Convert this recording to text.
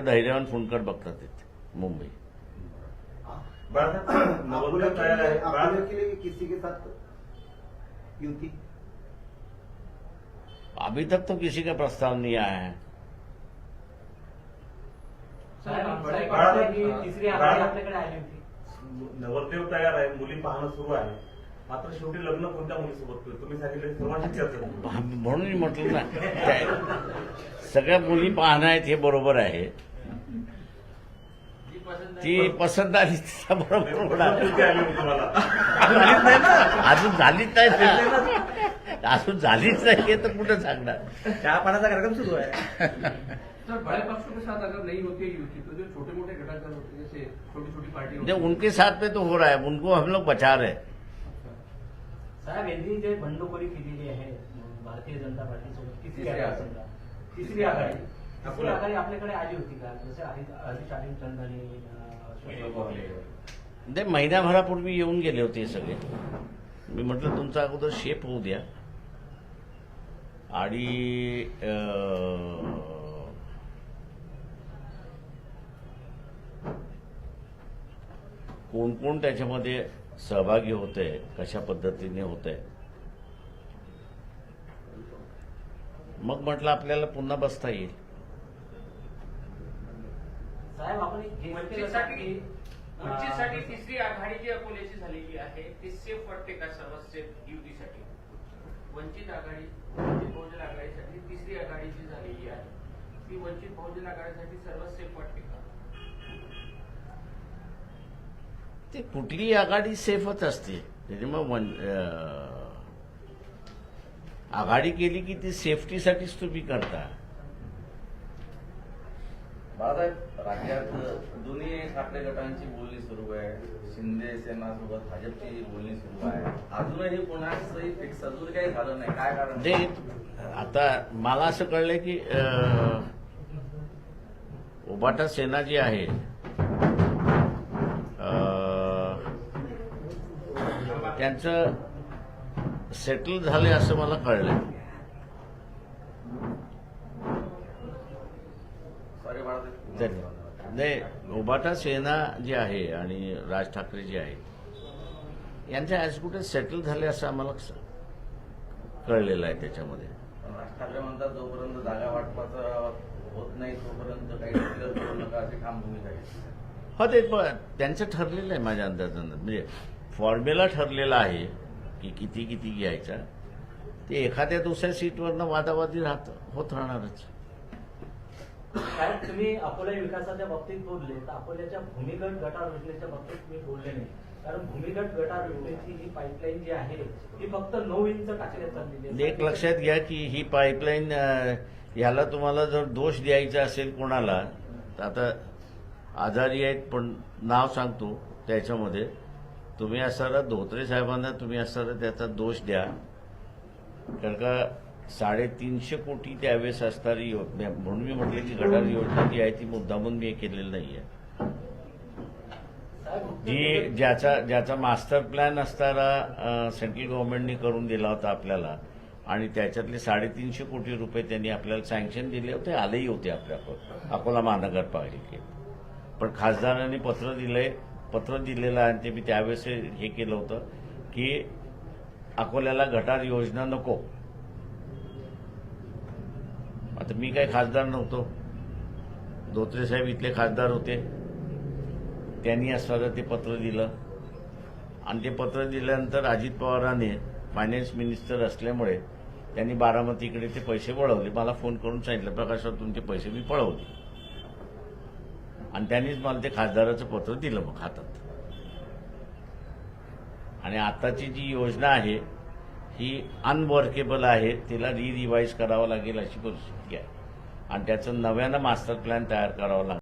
धैर्यवान फुंडकर बघतात तिथे मुंबई। आपने के लिए किसी के साथ युति? अभी तक तो किसी का प्रस्ताव नहीं आया है। तिसरी आघाडी आपल्याकडे आली होती। नवरदेव तयार आहे, मुली पाहणं सुरू आहे, मात्र शेवटी लग्न कोणत्या मुलीसोबत तुम्ही सांगितलं सर्वांची चर्चा म्हणून म्हटलं ना, सगळ्या मुली पाहणं आहेत हे बरोबर आहे। ती पसंत आली तिचा बरोबर होणार। अजून झालीच नाही ना, अजून झालीच नाही तर कुठं सांगणार। चहा पाण्याचा कार्यक्रम सुरू आहे। सर, बड़े पक्षों के साथ अगर नहीं होती है युति तो जो छोटे मोटे घटक होते हैं, जैसे छोटी छोटी पार्टी जो उनके साथ में तो हो रहा है, उनको हम लोग बचा रहे। साहेब, यांनी जे बंडखोरी केलेली आहे भारतीय जनता पार्टीसोबत तिसरी आघाडी आपल्याकडे आली होती का? जसे हरीश आलिंगचंद आणि ते महिन्याभरापूर्वी येऊन गेले होते सगळे। मी म्हटलं तुमचा अगोदर शेप होऊ द्या आणि कोण कोण त्याच्यामध्ये सहभागी होते, कशा पद्धतीने होते, मग म्हटलं आपल्याला पुन्हा बसता येईल। साहेब, आपण वंचितसाठी तिसरी आघाडी जी अकोल्याची झालेली आहे ती सेफ वाटते का? सर्व सेफ युतीसाठी वंचित आघाडी, वंचित बहुजन आघाडीसाठी तिसरी आघाडी जी झालेली आहे ती वंचित बहुजन आघाडीसाठी सर्व सेफ वाटते का? ते कुठलीही आघाडी सेफच असते। त्याने मग आघाडी केली की ती सेफ्टीसाठीच तुम्ही करता। बाळासाहेब, राज्यात दोन्ही ठाकरे गटांची बोलणी सुरू आहे, शिंदे सेनासोबत भाजपची बोलणी सुरू आहे, अजूनही कोणाचंही फिक्स अजून काही झालं नाही, काय कारण? ते आता मला असं कळलंय की उभाटा सेना जी आहे त्यांचं सेटल झालंय असं मला कळलंय। सॉरी बाळासाहेब, नाही, उभाटा सेना जी आहे आणि राज ठाकरे जी आहे यांच्या ऍज कुठे सेटल झाले असं आम्हाला कळलेलं आहे त्याच्यामध्ये। राज ठाकरे म्हणतात जोपर्यंत जागा वाटपाचं होत नाही तोपर्यंत काही डिक्लेअर करू नका अशी ठाम भूमिका आहे। हो, ते त्यांचं ठरलेलं आहे माझ्या अंदाजानं, म्हणजे फॉर्म्युला ठरलेला आहे की किती किती घ्यायचा। ते एखाद्या दुसऱ्या सीटवरनं वादावादी होत राहणारच। साहेब, तुम्ही अकोला विकासाच्या बाबतीत बोलले तर अकोल्याच्या भूमिगत गटार योजनेच्या बाबतीत तुम्ही बोलले नाही, कारण भूमिगत गटार योजनेची ही पाईपलाईन जी आहे ती फक्त 9 इंच टाकण्यात चाललेली आहे। एक लक्षात घ्या की ही पाईपलाईन ह्याला तुम्हाला जर दोष द्यायचा असेल कोणाला तर आता आजारी आहेत पण नाव सांगतो त्याच्यामध्ये तुम्ही असणारा धोत्रे साहेबांना तुम्ही असणारा त्याचा दोष द्या, कारण का 350 कोटी त्यावेळेस असणारी योजना म्हणून मी म्हटलं की गटार योजना जी आहे ती मुद्दामून मी केलेली नाहीये। जी ज्याचा मास्टर प्लॅन असणारा सेंट्रल गव्हर्नमेंटनी करून दिला होता आपल्याला आणि त्याच्यातले 350 कोटी रुपये त्यांनी आपल्याला सँक्शन दिले होते, आलेही होते आपल्याकडे अकोला महानगरपालिकेत। पण खासदारांनी पत्र दिलेलं आहे आणि ते मी त्यावेळेस हे केलं होतं की अकोल्याला गटार योजना नको। आता मी काही खासदार नव्हतो, धोत्रे साहेब इथले खासदार होते, त्यांनी असणारं ते पत्र दिलं आणि ते पत्र दिल्यानंतर अजित पवारांनी फायनान्स मिनिस्टर असल्यामुळे त्यांनी बारामतीकडे ते पैसे वळवले। मला फोन करून सांगितलं प्रकाशराव तुमचे पैसे मी पळवले आणि त्यांनीच मला ते खासदाराचं पत्र दिलं मग हातात। आणि आताची जी योजना आहे ही अनवर्केबल आहे, तिला रिवाईज करावं लागेल अशी परिस्थिती आहे आणि त्याचं नव्यानं मास्टर प्लॅन तयार करावं लागेल।